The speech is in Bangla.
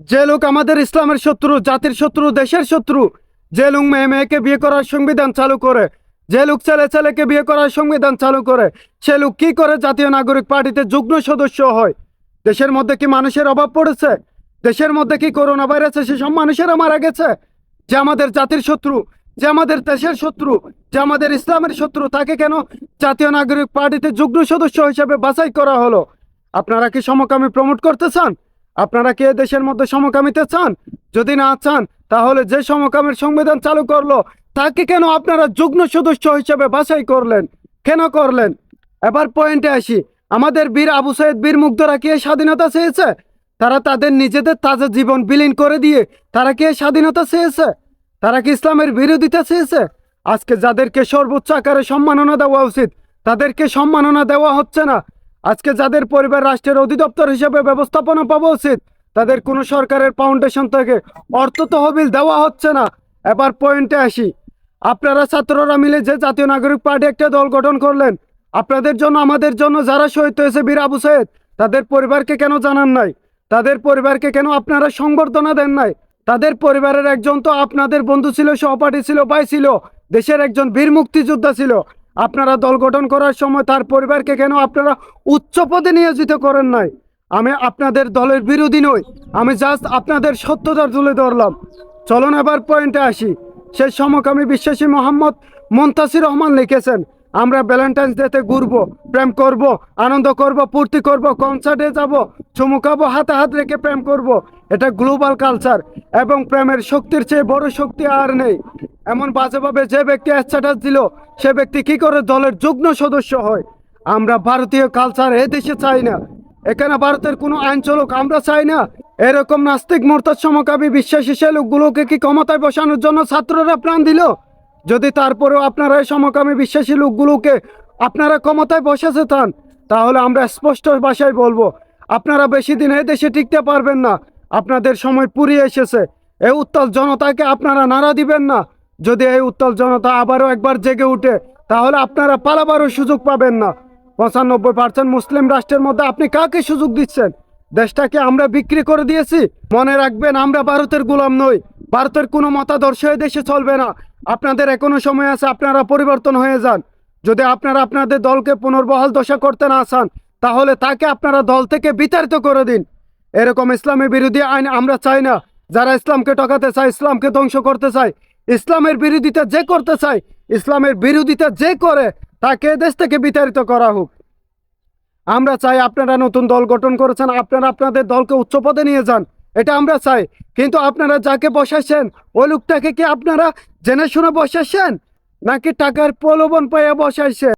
যে লোক আমাদের ইসলামের শত্রু, জাতির শত্রু, দেশের শত্রু, যে লোক মেয়ে মেয়েকে বিয়ে করার সংবিধান চালু করে, যে লোক ছেলে ছেলেকে বিয়ে করার সংবিধান চালু করে, সে লোক কি করে জাতীয় নাগরিক পার্টিতে যুগ্ম সদস্য হয়? দেশের মধ্যে কি মানুষের অভাব পড়েছে? দেশের মধ্যে কি করোনা ভাইরাসে সেসব মানুষেরা মারা গেছে? যে আমাদের জাতির শত্রু, যে আমাদের দেশের শত্রু, যে আমাদের ইসলামের শত্রু, তাকে কেন জাতীয় নাগরিক পার্টিতে যুগ্ম সদস্য হিসেবে বাছাই করা হলো? আপনারা কি সমকামী প্রমোট করতে চান? আপনারা কি দেশের মধ্যে সমকামিতে চান? যদি না চান, তাহলে যে সমকামের সংবিধান চালু করলো তাকে কেন আপনারা যুগ্ম সদস্য হিসেবে বাছাই করলেন? কেন করলেন? এবার পয়েন্টে আসি। আমাদের বীর আবু সাইদ, বীর মুগ্ধরা কি এই স্বাধীনতা চেয়েছে? তারা তাদের নিজেদের তাজা জীবন বিলীন করে দিয়ে তারা কি এই স্বাধীনতা চেয়েছে? তারা কি ইসলামের বিরোধিতা চেয়েছে? আজকে যাদেরকে সর্বোচ্চ আকারে সম্মাননা দেওয়া উচিত, তাদেরকে সম্মাননা দেওয়া হচ্ছে না। আজকে যাদের পরিবার রাষ্ট্রের অধিদপ্তর হিসেবে ব্যবস্থাপনা পাওয়া উচিত, তাদের কোনো সরকারের ফাউন্ডেশন থেকে অর্থ তহবিল দেওয়া হচ্ছে না। এবার পয়েন্টে আসি। আপনারা ছাত্ররা মিলে যে জাতীয় নাগরিক পার্টি একটা দল গঠন করলেন, আপনাদের জন্য, আমাদের জন্য যারা শহীদ হয়েছে বীর আবু সাইদ, তাদের পরিবারকে কেন জানান নাই? তাদের পরিবারকে কেন আপনারা সংবর্ধনা দেন নাই? তাদের পরিবারের একজন তো আপনাদের বন্ধু ছিল, সহপাঠী ছিল, ভাই ছিল, দেশের একজন বীর মুক্তিযোদ্ধা ছিল। আপনারা দল গঠন করার সময় তার পরিবারকে কেন আপনারা উচ্চ পদে নিয়োজিত করেন নাই? আমি আপনাদের দলের বিরোধী নই, আমি জাস্ট আপনাদের সত্যতা তুলে ধরলাম। চলুন এবার পয়েন্টে আসি। সেই সমকামী বিশ্বাসী মোহাম্মদ মুনতাসির রহমান লিখেছেন, আমরা ভ্যালেন্টাইন্স ডেতে ঘুরবো, প্রেম করব, আনন্দ করব, ফুর্তি করব, কনসার্টে যাব, চুমু খাবো, হাতে হাত রেখে প্রেম করব। এটা গ্লোবাল কালচার এবং প্রেমের শক্তির চেয়ে বড় শক্তি আর নেই। এমন বাজেভাবে যে ব্যক্তি স্ট্যাটাস দিল, সে ব্যক্তি কি করে দলের যুগ্ম সদস্য হয়? আমরা ভারতীয় কালচার এ দেশে চাই না। এখানে ভারতের কোনো আইন চলুক আমরা চাই না। এরকম নাস্তিক মোরতাদ সমকামী বিশ্বাসী সে লোকগুলোকে কি ক্ষমতায় বসানোর জন্য ছাত্ররা প্রাণ দিল? যদি তারপরেও আপনারা এই সমকামী বিশ্বাসী লোকগুলোকে আপনারা ক্ষমতায় বসাতে চান, তাহলে আমরা স্পষ্ট ভাষায় বলবো, আপনারা বেশি দিন এই দেশে টিকতে পারবেন না। আপনাদের সময় পুরিয়ে এসেছে। এই উত্তাল জনতাকে আপনারা নাড়া দিবেন না। যদি এই উত্তাল জনতা আবারও একবার জেগে উঠে, তাহলে আপনারা পালাবারও সুযোগ পাবেন না। 95% মুসলিম রাষ্ট্রের মধ্যে আপনি কাকে সুযোগ দিচ্ছেন? দেশটাকে আমরা বিক্রি করে দিয়েছি। মনে রাখবেন, আমরা ভারতের গোলাম নই। ভারতের কোনো মতাদর্শ এই দেশে চলবে না। আপনাদের এখনো সময় আছে, আপনারা পরিবর্তন হয়ে যান। যদি আপনারা আপনাদের দলকে পুনর্বহাল দশা করতে না চান, তাহলে তাকে আপনারা দল থেকে বিতাড়িত করে দিন। এরকম ইসলামী বিরোধী আইন আমরা চাই না। যারা ইসলামকে ঠকাতে চায়, ইসলামকে ধ্বংস করতে চায়, ইসলামের বিরোধিতা যে করতে চায়, ইসলামের বিরোধিতা যে করে, তাকে দেশ থেকে বিতাড়িত করা হোক। আমরা চাই আপনারা নতুন দল গঠন করেছেন, আপনারা আপনাদের দলকে উচ্চ পদে নিয়ে যান, এটা আমরা চাই। কিন্তু আপনারা যাকে বসাচ্ছেন, ওই লোকটাকে কি আপনারা জেনে শুনে বসাচ্ছেন, নাকি টাকার প্রলোভন পাইয়া বসাইছেন?